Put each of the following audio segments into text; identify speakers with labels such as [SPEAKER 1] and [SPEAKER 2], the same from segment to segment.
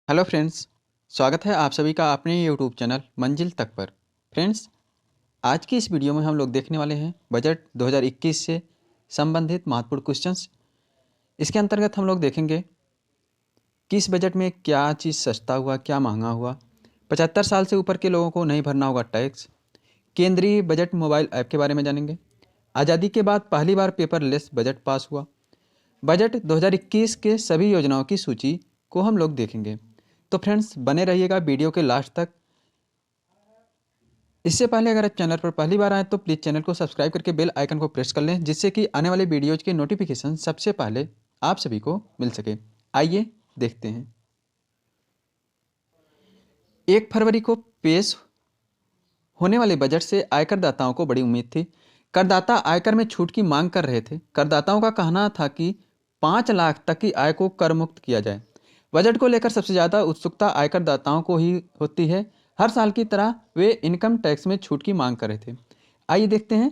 [SPEAKER 1] Hello friends. स्वागत है आप सभी का अपने यूट्यूब चैनल मंजिल तक पर। फ्रेंड्स, आज की इस वीडियो में हम लोग देखने वाले हैं बजट 2021 से संबंधित महत्वपूर्ण क्वेश्चंस। इसके अंतर्गत हम लोग देखेंगे कि इस बजट में क्या चीज़ सस्ता हुआ, क्या महंगा हुआ। 75 साल से ऊपर के लोगों को नहीं भरना होगा टैक्स। केंद्रीय बजट मोबाइल ऐप के बारे में जानेंगे। आज़ादी के बाद पहली बार पेपरलेस बजट पास हुआ। बजट 2021 के सभी योजनाओं की सूची को हम लोग देखेंगे। तो फ्रेंड्स, बने रहिएगा वीडियो के लास्ट तक। इससे पहले अगर आप चैनल पर पहली बार आए तो प्लीज़ चैनल को सब्सक्राइब करके बेल आइकन को प्रेस कर लें, जिससे कि आने वाले वीडियोज के नोटिफिकेशन सबसे पहले आप सभी को मिल सके। आइए देखते हैं। 1 फरवरी को पेश होने वाले बजट से आयकरदाताओं को बड़ी उम्मीद थी। करदाता आयकर में छूट की मांग कर रहे थे। करदाताओं का कहना था कि 5 लाख तक की आय को कर मुक्त किया जाए। बजट को लेकर सबसे ज़्यादा उत्सुकता आयकरदाताओं को ही होती है। हर साल की तरह वे इनकम टैक्स में छूट की मांग कर रहे थे। आइए देखते हैं।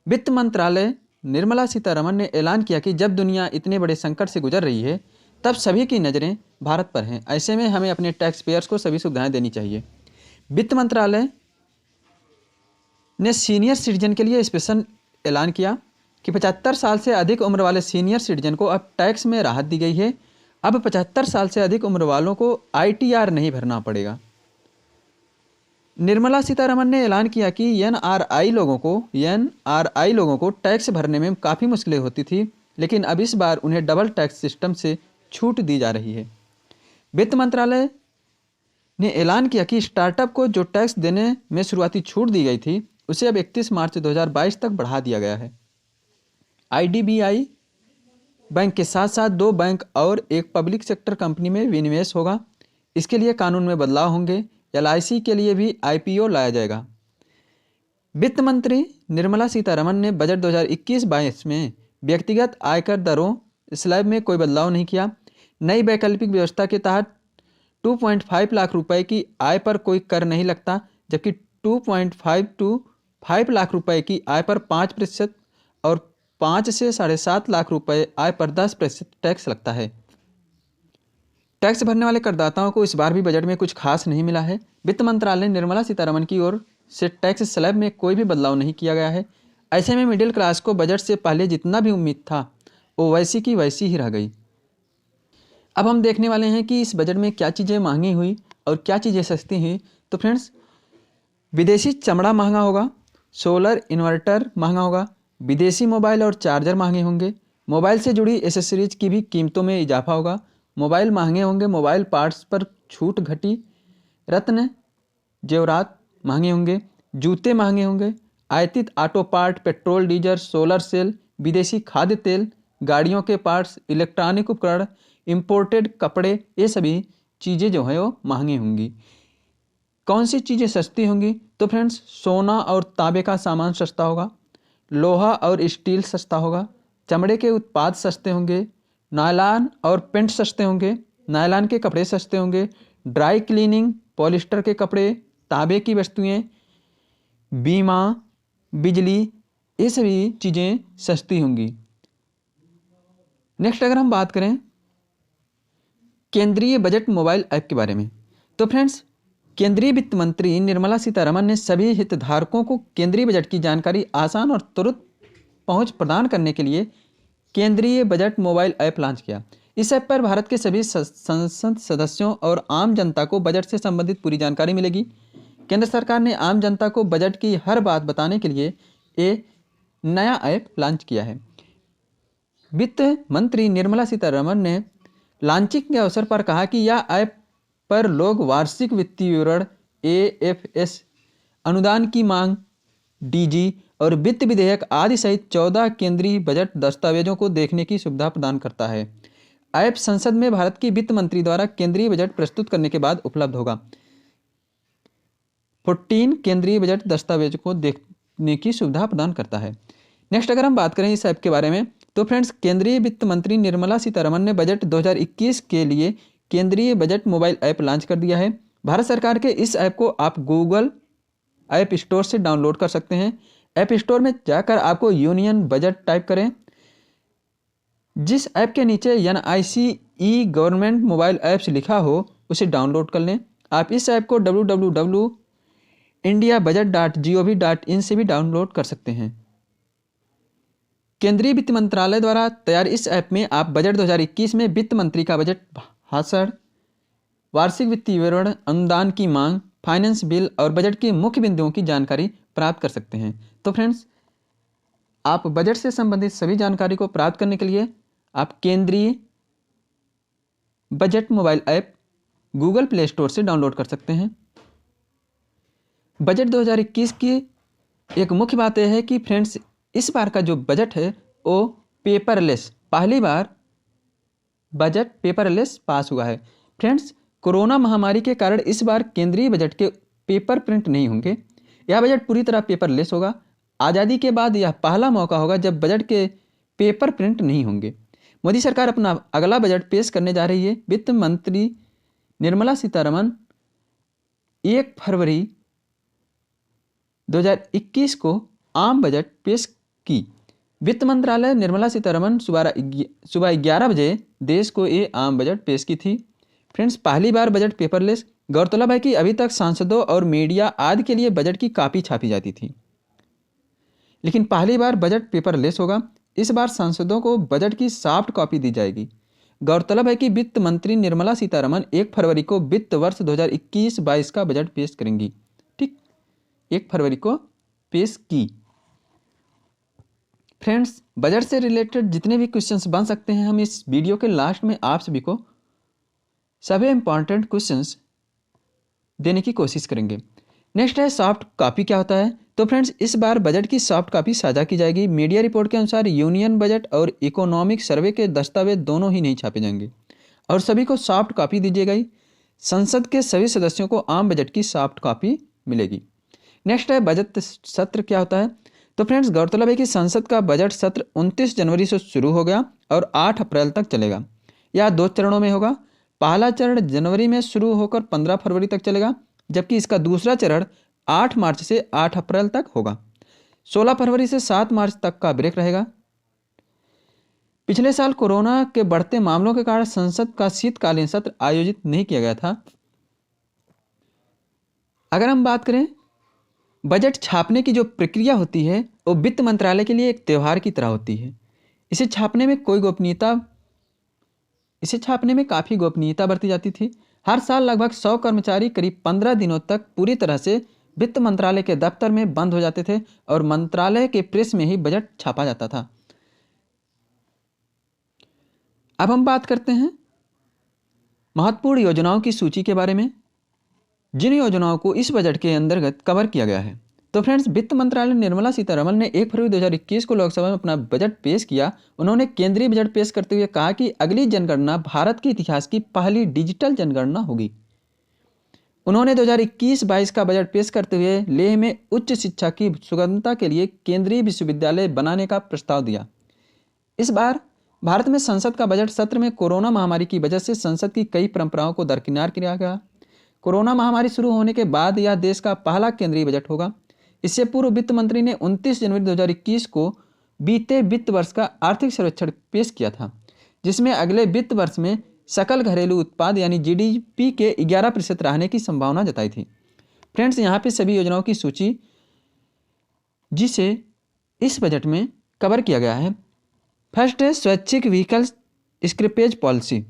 [SPEAKER 1] वित्त मंत्रालय निर्मला सीतारमण ने ऐलान किया कि जब दुनिया इतने बड़े संकट से गुजर रही है, तब सभी की नज़रें भारत पर हैं। ऐसे में हमें अपने टैक्स पेयर्स को सभी सुविधाएं देनी चाहिए। वित्त मंत्रालय ने सीनियर सिटीजन के लिए स्पेशल ऐलान किया कि 75 साल से अधिक उम्र वाले सीनियर सिटीजन को अब टैक्स में राहत दी गई है। अब 75 साल से अधिक उम्र वालों को ITR नहीं भरना पड़ेगा। निर्मला सीतारमण ने ऐलान किया कि NRI लोगों को टैक्स भरने में काफ़ी मुश्किलें होती थी, लेकिन अब इस बार उन्हें डबल टैक्स सिस्टम से छूट दी जा रही है। वित्त मंत्रालय ने ऐलान किया कि स्टार्टअप को जो टैक्स देने में शुरुआती छूट दी गई थी, उसे अब 31 मार्च 2022 तक बढ़ा दिया गया है। IDBI बैंक के साथ साथ 2 बैंक और एक पब्लिक सेक्टर कंपनी में विनिवेश होगा। इसके लिए कानून में बदलाव होंगे। LIC के लिए भी IPO लाया जाएगा। वित्त मंत्री निर्मला सीतारमण ने बजट 2021-22 में व्यक्तिगत आयकर दरों स्लैब में कोई बदलाव नहीं किया। नई वैकल्पिक व्यवस्था के तहत 2.5 लाख रुपए की आय पर कोई कर नहीं लगता, जबकि 2.5 to 5 लाख रुपए की आय पर 5% और 5 से 7.5 लाख रुपए आय पर 10% टैक्स लगता है। टैक्स भरने वाले करदाताओं को इस बार भी बजट में कुछ खास नहीं मिला है। वित्त मंत्रालय निर्मला सीतारमण की ओर से टैक्स स्लैब में कोई भी बदलाव नहीं किया गया है। ऐसे में मिडिल क्लास को बजट से पहले जितना भी उम्मीद था, वो वैसी की वैसी ही रह गई। अब हम देखने वाले हैं कि इस बजट में क्या चीज़ें महंगी हुई और क्या चीज़ें सस्ती हुई। तो फ्रेंड्स, विदेशी चमड़ा महंगा होगा, सोलर इन्वर्टर महंगा होगा, विदेशी मोबाइल और चार्जर महंगे होंगे, मोबाइल से जुड़ी एसेसरीज की भी कीमतों में इजाफा होगा, मोबाइल महंगे होंगे, मोबाइल पार्ट्स पर छूट घटी, रत्न जेवरात महंगे होंगे, जूते महंगे होंगे, आयातित auto part, petrol diesel, solar cell, विदेशी खाद्य तेल, गाड़ियों के पार्ट्स, इलेक्ट्रॉनिक उपकरण, इम्पोर्टेड कपड़े, ये सभी चीज़ें जो है वो महंगी होंगी। कौन सी चीज़ें सस्ती होंगी? तो फ्रेंड्स, सोना और तांबे का सामान सस्ता होगा, लोहा और स्टील सस्ता होगा, चमड़े के उत्पाद सस्ते होंगे, नायलॉन और पेंट सस्ते होंगे, नायलॉन के कपड़े सस्ते होंगे, ड्राई क्लीनिंग, पॉलिस्टर के कपड़े, तांबे की वस्तुएं, बीमा, बिजली, ये सभी चीज़ें सस्ती होंगी। नेक्स्ट अगर हम बात करें केंद्रीय बजट मोबाइल ऐप के बारे में, तो फ्रेंड्स, केंद्रीय वित्त मंत्री निर्मला सीतारमण ने सभी हितधारकों को केंद्रीय बजट की जानकारी आसान और तुरंत पहुंच प्रदान करने के लिए केंद्रीय बजट मोबाइल ऐप लॉन्च किया। इस ऐप पर भारत के सभी संसद सदस्यों और आम जनता को बजट से संबंधित पूरी जानकारी मिलेगी। केंद्र सरकार ने आम जनता को बजट की हर बात बताने के लिए एक नया ऐप लॉन्च किया है। वित्त मंत्री निर्मला सीतारमण ने लॉन्चिंग के अवसर पर कहा कि यह ऐप पर लोग वार्षिक वित्तीय विवरण, AFS, अनुदान की मांग, DG और वित्त विधेयक आदि सहित 14 केंद्रीय बजट दस्तावेजों को देखने की सुविधा प्रदान करता है। ऐप संसद में भारत के वित्त मंत्री द्वारा केंद्रीय बजट प्रस्तुत करने के बाद उपलब्ध होगा। 14 केंद्रीय बजट दस्तावेजों को देखने की सुविधा प्रदान करता है। नेक्स्ट अगर हम बात करें इस ऐप के बारे में, तो फ्रेंड्स, केंद्रीय वित्त मंत्री निर्मला सीतारमण ने बजट 2021 के लिए केंद्रीय बजट मोबाइल ऐप लॉन्च कर दिया है। भारत सरकार के इस ऐप को आप गूगल ऐप स्टोर से डाउनलोड कर सकते हैं। ऐप स्टोर में जाकर आपको यूनियन बजट टाइप करें। जिस ऐप के नीचे NIC गवर्नमेंट मोबाइल ऐप्स लिखा हो, उसे डाउनलोड कर लें। आप इस ऐप को www.indiabudget.gov.in से भी डाउनलोड कर सकते हैं। केंद्रीय वित्त मंत्रालय द्वारा तैयार इस ऐप में आप बजट 2021 में वित्त मंत्री का बजट भाषण, वार्षिक वित्तीय विवरण, अनुदान की मांग, फाइनेंस बिल और बजट के मुख्य बिंदुओं की जानकारी प्राप्त कर सकते हैं। तो फ्रेंड्स, आप बजट से संबंधित सभी जानकारी को प्राप्त करने के लिए आप केंद्रीय budget mobile app Google play store से डाउनलोड कर सकते हैं। बजट 2021 की एक मुख्य बात यह है कि फ्रेंड्स, इस बार का जो बजट है वो पेपरलेस, पहली बार बजट पेपरलेस पास हुआ है। फ्रेंड्स, कोरोना महामारी के कारण इस बार केंद्रीय बजट के पेपर प्रिंट नहीं होंगे। यह बजट पूरी तरह पेपरलेस होगा। आज़ादी के बाद यह पहला मौका होगा जब बजट के पेपर प्रिंट नहीं होंगे। मोदी सरकार अपना अगला बजट पेश करने जा रही है। वित्त मंत्री निर्मला सीतारमण 1 फरवरी 2021 को आम बजट पेश की। वित्त मंत्रालय निर्मला सीतारमण सुबह 11 बजे देश को ये आम बजट पेश की थी। फ्रेंड्स, पहली बार बजट पेपरलेस। गौरतलब है कि अभी तक सांसदों और मीडिया आदि के लिए बजट की कॉपी छापी जाती थी, लेकिन पहली बार बजट पेपरलेस होगा। इस बार सांसदों को बजट की सॉफ्ट कॉपी दी जाएगी। गौरतलब है कि वित्त मंत्री निर्मला सीतारमण 1 फरवरी को वित्त वर्ष 2021-22 का बजट पेश करेंगी। ठीक, 1 फरवरी को पेश की। फ्रेंड्स, बजट से रिलेटेड जितने भी क्वेश्चंस बन सकते हैं, हम इस वीडियो के लास्ट में आप सभी को सभी इंपॉर्टेंट क्वेश्चंस देने की कोशिश करेंगे। नेक्स्ट है सॉफ्ट कॉपी क्या होता है। तो फ्रेंड्स, इस बार बजट की सॉफ्ट कॉपी साझा की जाएगी। मीडिया रिपोर्ट के अनुसार यूनियन बजट और इकोनॉमिक सर्वे के दस्तावेज दोनों ही नहीं छापे जाएंगे और सभी को सॉफ्ट कॉपी दी जाएगी। संसद के सभी सदस्यों को आम बजट की सॉफ्ट कॉपी मिलेगी। नेक्स्ट है बजट सत्र क्या होता है। तो फ्रेंड्स, गौरतलब है कि संसद का बजट सत्र 29 जनवरी से शुरू हो गया और 8 अप्रैल तक चलेगा। यह 2 चरणों में होगा। पहला चरण जनवरी में शुरू होकर 15 फरवरी तक चलेगा, जबकि इसका दूसरा चरण 8 मार्च से 8 अप्रैल तक होगा। 16 फरवरी से 7 मार्च तक का ब्रेक रहेगा। पिछले साल कोरोना के बढ़ते मामलों के कारण संसद का शीतकालीन सत्र आयोजित नहीं किया गया था। अगर हम बात करें, बजट छापने की जो प्रक्रिया होती है वो वित्त मंत्रालय के लिए एक त्यौहार की तरह होती है। इसे छापने में काफ़ी गोपनीयता बरती जाती थी। हर साल लगभग 100 कर्मचारी करीब 15 दिनों तक पूरी तरह से वित्त मंत्रालय के दफ्तर में बंद हो जाते थे और मंत्रालय के प्रेस में ही बजट छापा जाता था। अब हम बात करते हैं महत्वपूर्ण योजनाओं की सूची के बारे में, जिन योजनाओं को इस बजट के अंतर्गत कवर किया गया है। तो फ्रेंड्स, वित्त मंत्रालय निर्मला सीतारमण ने 1 फरवरी 2021 को लोकसभा में अपना बजट पेश किया। उन्होंने केंद्रीय बजट पेश करते हुए कहा कि अगली जनगणना भारत के इतिहास की पहली डिजिटल जनगणना होगी। उन्होंने 2021-22 का बजट पेश करते हुए लेह में उच्च शिक्षा की सुगमता के लिए केंद्रीय विश्वविद्यालय बनाने का प्रस्ताव दिया। इस बार भारत में संसद का बजट सत्र में कोरोना महामारी की वजह से संसद की कई परंपराओं को दरकिनार किया गया। कोरोना महामारी शुरू होने के बाद यह देश का पहला केंद्रीय बजट होगा। इससे पूर्व वित्त मंत्री ने 29 जनवरी 2021 को बीते वित्त वर्ष का आर्थिक सर्वेक्षण पेश किया था, जिसमें अगले वित्त वर्ष में सकल घरेलू उत्पाद यानी जीडीपी के 11% रहने की संभावना जताई थी। फ्रेंड्स, यहाँ पे सभी योजनाओं की सूची जिसे इस बजट में कवर किया गया है। फर्स्ट है स्वैच्छिक व्हीकल स्क्रैपेज पॉलिसी।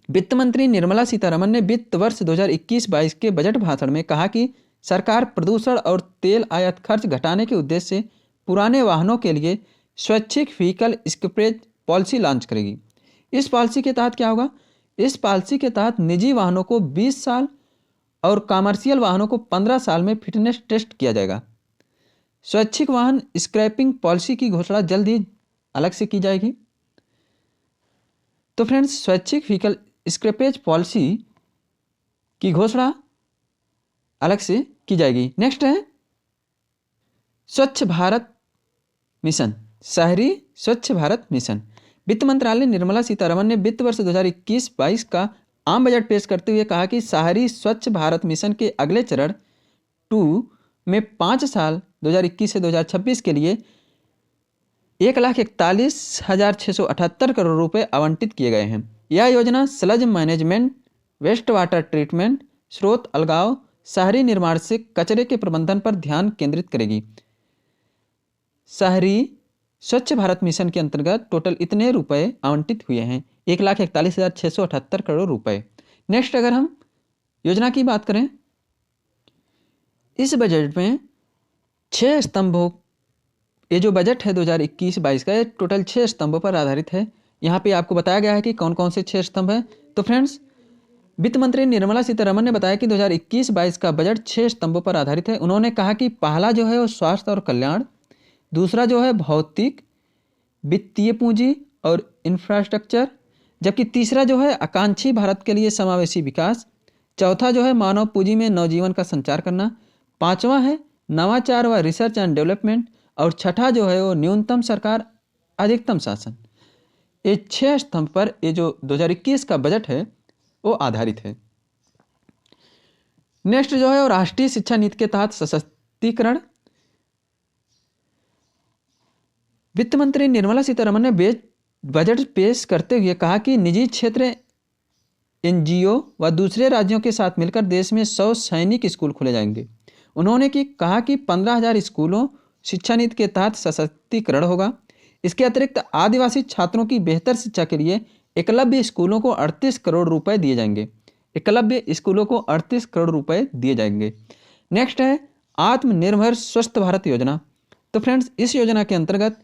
[SPEAKER 1] वित्त मंत्री निर्मला सीतारमण ने वित्त वर्ष 2021-22 के बजट भाषण में कहा कि सरकार प्रदूषण और तेल आयात खर्च घटाने के उद्देश्य से पुराने वाहनों के लिए स्वैच्छिक व्हीकल स्क्रैपेज पॉलिसी लॉन्च करेगी। इस पॉलिसी के तहत क्या होगा? इस पॉलिसी के तहत निजी वाहनों को 20 साल और कमर्शियल वाहनों को 15 साल में फिटनेस टेस्ट किया जाएगा। स्वैच्छिक वाहन स्क्रैपिंग पॉलिसी की घोषणा जल्द ही अलग से की जाएगी। तो फ्रेंड्स, स्वैच्छिक व्हीकल स्क्रैपेज पॉलिसी की घोषणा अलग से की जाएगी। नेक्स्ट है स्वच्छ भारत मिशन, शहरी स्वच्छ भारत मिशन। वित्त मंत्रालय निर्मला सीतारमण ने वित्त वर्ष 2021-22 का आम बजट पेश करते हुए कहा कि शहरी स्वच्छ भारत मिशन के अगले चरण 2 में 5 साल 2021 से 2026 के लिए 1,41,678 करोड़ रुपए आवंटित किए गए हैं। यह योजना sludge management, waste water treatment, स्रोत अलगाव, शहरी निर्माण से कचरे के प्रबंधन पर ध्यान केंद्रित करेगी। शहरी स्वच्छ भारत मिशन के अंतर्गत टोटल इतने रुपए आवंटित हुए हैं, 1,41,678 करोड़ रुपए। नेक्स्ट अगर हम योजना की बात करें, इस बजट में 6 स्तंभों, ये जो बजट है 2021-22 का, ये टोटल 6 स्तंभों पर आधारित है। यहाँ पे आपको बताया गया है कि कौन कौन से 6 स्तंभ हैं। तो फ्रेंड्स, वित्त मंत्री निर्मला सीतारमण ने बताया कि 2021-22 का बजट 6 स्तंभों पर आधारित है। उन्होंने कहा कि पहला जो है वो स्वास्थ्य और कल्याण, दूसरा जो है भौतिक वित्तीय पूंजी और इंफ्रास्ट्रक्चर, जबकि तीसरा जो है आकांक्षी भारत के लिए समावेशी विकास, चौथा जो है मानव पूंजी में नवजीवन का संचार करना, पांचवा है नवाचार व रिसर्च एंड डेवलपमेंट, और छठा जो है वो न्यूनतम सरकार अधिकतम शासन। ये 6 स्तंभ पर ये जो 2021 का बजट है वो आधारित है। नेक्स्ट जो है वो राष्ट्रीय शिक्षा नीति के तहत सशक्तिकरण। वित्त मंत्री निर्मला सीतारमण ने बजट पेश करते हुए कहा कि निजी क्षेत्र, एनजीओ व दूसरे राज्यों के साथ मिलकर देश में 100 सैनिक स्कूल खोले जाएंगे। उन्होंने कहा कि 15,000 स्कूलों शिक्षा नीति के तहत सशक्तिकरण होगा। इसके अतिरिक्त आदिवासी छात्रों की बेहतर शिक्षा के लिए एकलव्य स्कूलों को 38 करोड़ रुपए दिए जाएंगे। एकलव्य स्कूलों को 38 करोड़ रुपए दिए जाएंगे। नेक्स्ट है आत्मनिर्भर स्वस्थ भारत योजना। तो फ्रेंड्स, इस योजना के अंतर्गत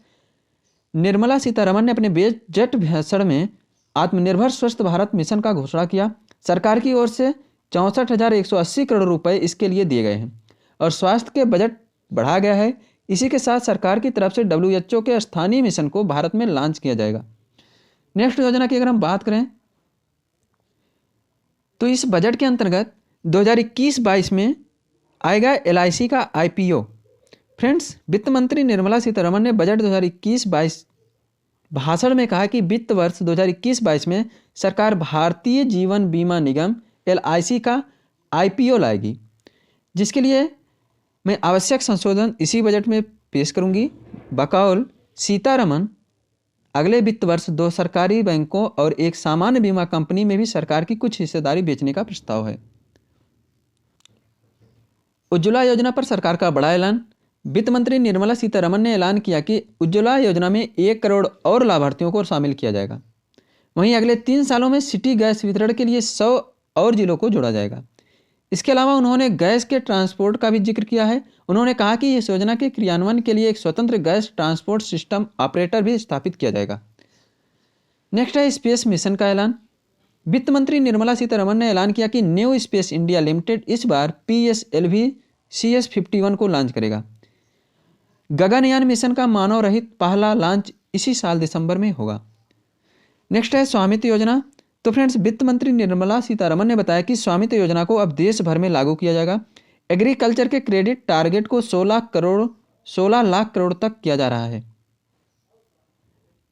[SPEAKER 1] निर्मला सीतारमण ने अपने बजट भाषण में आत्मनिर्भर स्वस्थ भारत मिशन का घोषणा किया। सरकार की ओर से 64,180 करोड़ रुपए इसके लिए दिए गए हैं और स्वास्थ्य के बजट बढ़ाया गया है। इसी के साथ सरकार की तरफ से WHO के स्थानीय मिशन को भारत में लॉन्च किया जाएगा। नेक्स्ट योजना की अगर हम बात करें तो इस बजट के अंतर्गत 2021-22 में आएगा LIC का IPO। फ्रेंड्स, वित्त मंत्री निर्मला सीतारमण ने बजट 2021-22 भाषण में कहा कि वित्त वर्ष 2021-22 में सरकार भारतीय जीवन बीमा निगम LIC का IPO लाएगी, जिसके लिए मैं आवश्यक संशोधन इसी बजट में पेश करूंगी। बकौल सीतारमण अगले वित्त वर्ष 2 सरकारी बैंकों और एक सामान्य बीमा कंपनी में भी सरकार की कुछ हिस्सेदारी बेचने का प्रस्ताव है। उज्ज्वला योजना पर सरकार का बड़ा ऐलान। वित्त मंत्री निर्मला सीतारमण ने ऐलान किया कि उज्ज्वला योजना में 1 करोड़ और लाभार्थियों को शामिल किया जाएगा। वहीं अगले 3 सालों में सिटी गैस वितरण के लिए 100 और जिलों को जोड़ा जाएगा। इसके अलावा उन्होंने गैस के ट्रांसपोर्ट का भी जिक्र किया है। उन्होंने कहा कि इस योजना के क्रियान्वयन के लिए एक स्वतंत्र गैस ट्रांसपोर्ट सिस्टम ऑपरेटर भी स्थापित किया जाएगा। नेक्स्ट है स्पेस मिशन का ऐलान। वित्त मंत्री निर्मला सीतारमण ने ऐलान किया कि न्यू स्पेस इंडिया लिमिटेड इस बार PSLV CS51 को लॉन्च करेगा। गगनयान मिशन का मानव रहित पहला लॉन्च इसी साल दिसंबर में होगा। नेक्स्ट है स्वामित्व योजना। तो फ्रेंड्स, वित्त मंत्री निर्मला सीतारमण ने बताया कि स्वामित्व योजना को अब देश भर में लागू किया जाएगा। एग्रीकल्चर के क्रेडिट टारगेट को 16 लाख करोड़ तक किया जा रहा है।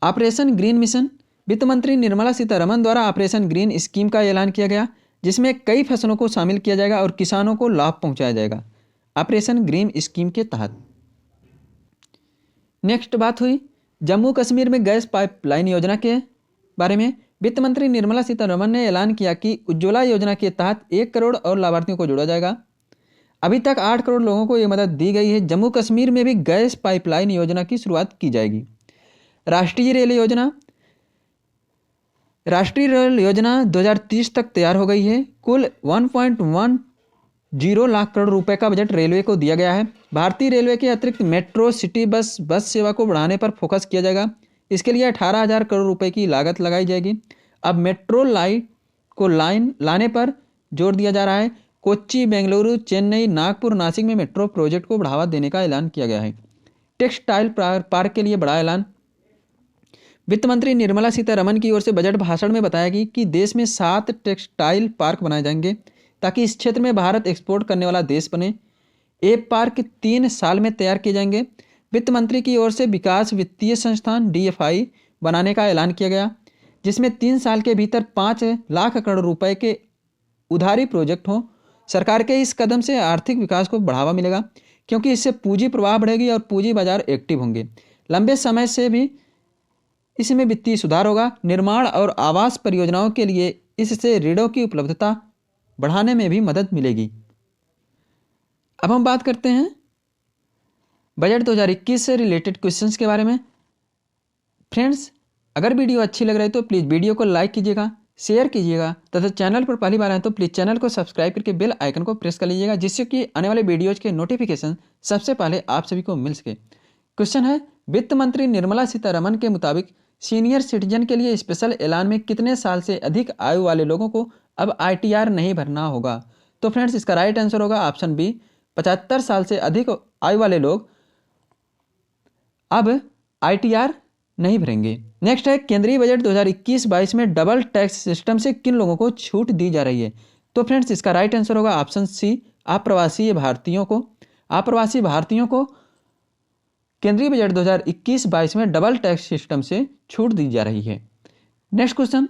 [SPEAKER 1] Operation green mission. वित्त मंत्री निर्मला सीतारमण द्वारा ऑपरेशन ग्रीन स्कीम का ऐलान किया गया, जिसमें कई फसलों को शामिल किया जाएगा और किसानों को लाभ पहुंचाया जाएगा ऑपरेशन ग्रीन स्कीम के तहत। नेक्स्ट बात हुई जम्मू कश्मीर में गैस पाइपलाइन योजना के बारे में। वित्त मंत्री निर्मला सीतारमण ने ऐलान किया कि उज्ज्वला योजना के तहत 1 करोड़ और लाभार्थियों को जोड़ा जाएगा। अभी तक 8 करोड़ लोगों को यह मदद दी गई है। जम्मू कश्मीर में भी गैस पाइपलाइन योजना की शुरुआत की जाएगी। राष्ट्रीय रेल योजना। राष्ट्रीय रेल योजना 2030 तक तैयार हो गई है। कुल 1.10 लाख करोड़ रुपए का बजट रेलवे को दिया गया है। भारतीय रेलवे के अतिरिक्त मेट्रो, सिटी बस सेवा को बढ़ाने पर फोकस किया जाएगा। इसके लिए 18,000 करोड़ रुपए की लागत लगाई जाएगी। अब मेट्रो लाइन लाने पर जोर दिया जा रहा है। कोच्चि, बेंगलुरु, चेन्नई, नागपुर, नासिक में मेट्रो प्रोजेक्ट को बढ़ावा देने का ऐलान किया गया है। टेक्सटाइल पार्क के लिए बड़ा ऐलान। वित्त मंत्री निर्मला सीतारमण की ओर से बजट भाषण में बताया गया कि देश में 7 टेक्सटाइल पार्क बनाए जाएंगे ताकि इस क्षेत्र में भारत एक्सपोर्ट करने वाला देश बने। ये पार्क 3 साल में तैयार किए जाएंगे। वित्त मंत्री की ओर से विकास वित्तीय संस्थान DFI बनाने का ऐलान किया गया, जिसमें 3 साल के भीतर 5 लाख करोड़ रुपए के उधारी प्रोजेक्ट हों। सरकार के इस कदम से आर्थिक विकास को बढ़ावा मिलेगा, क्योंकि इससे पूंजी प्रवाह बढ़ेगी और पूंजी बाजार एक्टिव होंगे। लंबे समय से भी इसमें वित्तीय सुधार होगा। निर्माण और आवास परियोजनाओं के लिए इससे ऋणों की उपलब्धता बढ़ाने में भी मदद मिलेगी। अब हम बात करते हैं बजट 2021 से रिलेटेड क्वेश्चंस के बारे में। फ्रेंड्स, अगर वीडियो अच्छी लग रही है तो प्लीज़ वीडियो को लाइक कीजिएगा, शेयर कीजिएगा तथा चैनल पर पहली बार आए तो प्लीज़ चैनल को सब्सक्राइब करके बेल आइकन को प्रेस कर लीजिएगा, जिससे कि आने वाले वीडियोज़ के नोटिफिकेशन सबसे पहले आप सभी को मिल सके। क्वेश्चन है, वित्त मंत्री निर्मला सीतारमण के मुताबिक सीनियर सिटीजन के लिए स्पेशल ऐलान में कितने साल से अधिक आयु वाले लोगों को अब ITR नहीं भरना होगा? तो फ्रेंड्स, इसका राइट आंसर होगा ऑप्शन बी, 75 साल से अधिक आयु वाले लोग अब ITR नहीं भरेंगे। नेक्स्ट है, केंद्रीय बजट 2021-22 में डबल टैक्स सिस्टम से किन लोगों को छूट दी जा रही है? तो फ्रेंड्स, इसका राइट आंसर होगा ऑप्शन सी, अप्रवासी भारतीयों को। अप्रवासी भारतीयों को केंद्रीय बजट 2021-22 में डबल टैक्स सिस्टम से छूट दी जा रही है। नेक्स्ट क्वेश्चन,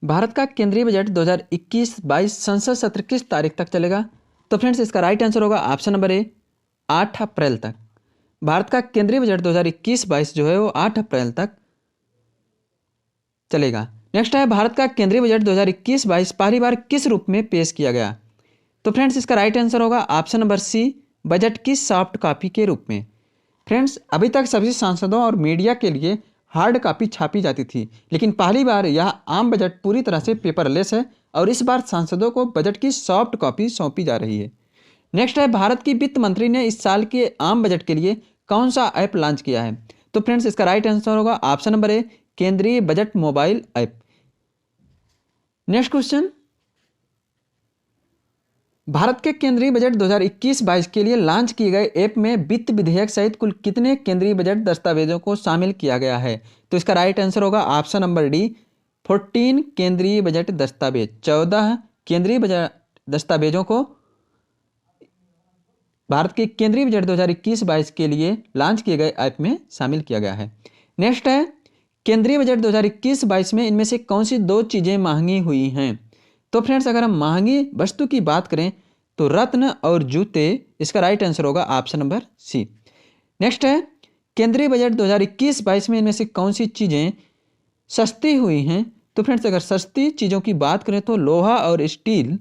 [SPEAKER 1] भारत का केंद्रीय बजट 2021-22 संसद सत्र किस तारीख तक चलेगा? तो फ्रेंड्स, इसका राइट आंसर होगा ऑप्शन नंबर ए, 8 अप्रैल तक। भारत का केंद्रीय बजट 2021-22 जो है वो 8 अप्रैल तक चलेगा। नेक्स्ट है, भारत का केंद्रीय बजट 2021-22 पहली बार किस रूप में पेश किया गया? तो फ्रेंड्स, इसका राइट आंसर होगा ऑप्शन नंबर सी, बजट की सॉफ्ट कॉपी के रूप में। फ्रेंड्स, अभी तक सभी सांसदों और मीडिया के लिए हार्ड कॉपी छापी जाती थी, लेकिन पहली बार यह आम बजट पूरी तरह से पेपरलेस है और इस बार सांसदों को बजट की सॉफ्ट कॉपी सौंपी जा रही है। नेक्स्ट है, भारत की वित्त मंत्री ने इस साल के आम बजट के लिए कौन सा ऐप लॉन्च किया है? तो फ्रेंड्स, इसका राइट आंसर होगा ऑप्शन नंबर ए, केंद्रीय budget mobile app. Next question, Bharat के केंद्रीय बजट 2021-22 के लिए लॉन्च किए गए ऐप में वित्त विधेयक सहित कुल कितने केंद्रीय बजट दस्तावेजों को शामिल किया गया है? तो इसका राइट आंसर होगा ऑप्शन नंबर डी, 14 केंद्रीय बजट दस्तावेज। 14 केंद्रीय बजट दस्तावेजों को भारत के केंद्रीय बजट 2021-22 के लिए लॉन्च किए गए ऐप में शामिल किया गया है। नेक्स्ट है, केंद्रीय बजट 2021-22 में इनमें से कौन सी दो चीज़ें महंगी हुई हैं? तो फ्रेंड्स, अगर हम महंगी वस्तु की बात करें तो रत्न और जूते, इसका राइट आंसर होगा ऑप्शन नंबर सी। नेक्स्ट है, केंद्रीय बजट 2021-22 में इनमें से कौन सी चीज़ें सस्ती हुई हैं? तो फ्रेंड्स, अगर सस्ती चीज़ों की बात करें तो लोहा और स्टील,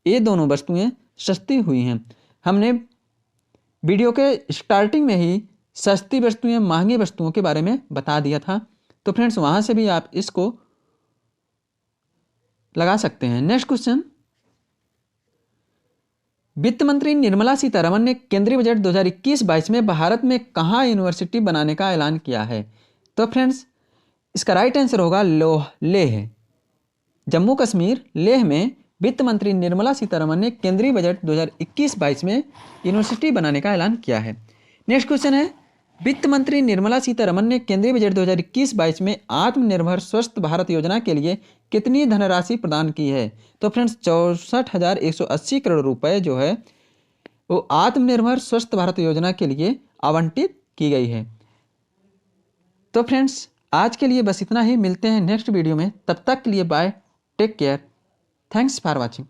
[SPEAKER 1] ये दोनों वस्तुएं सस्ती हुई हैं। हमने वीडियो के स्टार्टिंग में ही सस्ती वस्तुएं महंगी वस्तुओं के बारे में बता दिया था, तो फ्रेंड्स वहाँ से भी आप इसको लगा सकते हैं। नेक्स्ट क्वेश्चन, वित्त मंत्री निर्मला सीतारमण ने केंद्रीय बजट 2021-22 में भारत में कहाँ यूनिवर्सिटी बनाने का ऐलान किया है? तो फ्रेंड्स, इसका राइट आंसर होगा लेह। जम्मू कश्मीर लेह में वित्त मंत्री निर्मला सीतारमण ने केंद्रीय बजट 2021-22 में यूनिवर्सिटी बनाने का ऐलान किया है। नेक्स्ट क्वेश्चन है, वित्त मंत्री निर्मला सीतारमण ने केंद्रीय बजट 2021-22 में आत्मनिर्भर स्वस्थ भारत योजना के लिए कितनी धनराशि प्रदान की है? तो फ्रेंड्स, 64,180 करोड़ रुपए जो है वो आत्मनिर्भर स्वस्थ भारत योजना के लिए आवंटित की गई है। तो फ्रेंड्स, आज के लिए बस इतना ही। मिलते हैं नेक्स्ट वीडियो में, तब तक के लिए bye, take care, thanks for watching.